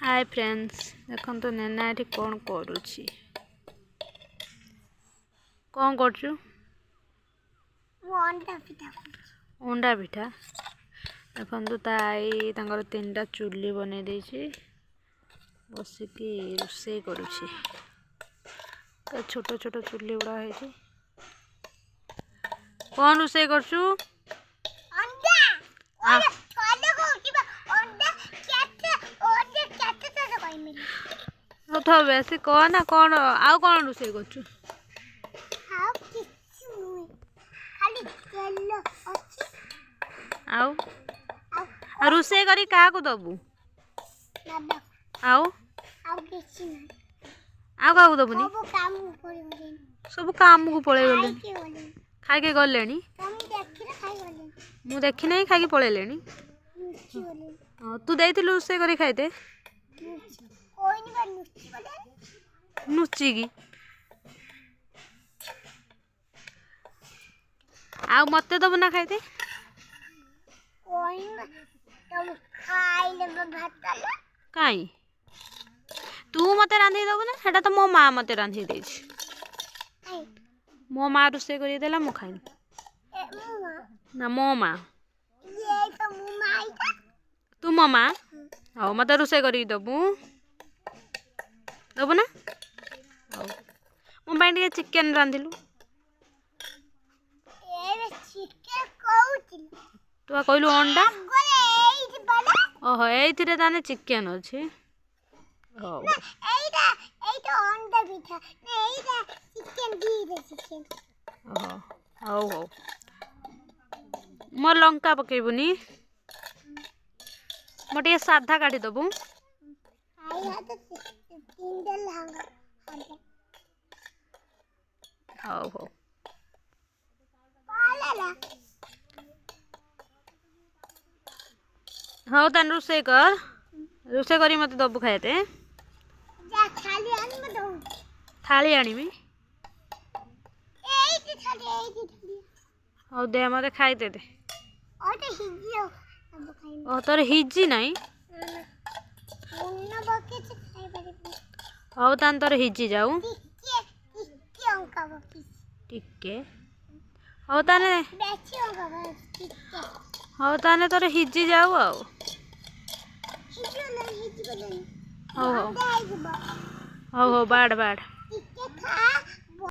hi friends देखो तो नेना ये कौन करुच्ची कौन कर अंडा पिठा देखो ताई तर 3टा चुली बन बसिकी रोषे करुच्ची छोट छोट चुली गुड़ा है कौन रोषे करछु बेसी कह ना कौन आउ कौन रोषे करछु आउ रोषे करी क्या को दबु आउ आउ क्या दबुनी सब काम को पड़े गले खाई गले मु देखी नहीं खाई पड़े तू दे रोषे करी खाइते नुचिकी आ मत दबु ना खाइते कहीं तू मत रांधि दबु ना सेटा तो मो माँ मत रांधि दे मो माँ रोषे करदेला मु खाई ना मो माँ तू मो माँ हाँ मत रोषे कर दबु दबु ना मो पाई चिकेन रांधिलु तू कहलु अंडा ओहो ये ताने चिकेन अच्छे हौ हौ मोर लंका पकेबुनी मोटे साधा काटी दबु हौ हौ हाँ तान रोषे करी मत दबु खाइते थाली आनी हाँ दे मत खाइते दे तोर हिजी नहीं हाँ तान तोर हिजी जाऊ टिके हाँ ताने हाँ ताने तोर हिजी जाऊ आउ हो हो बाड़ बाड़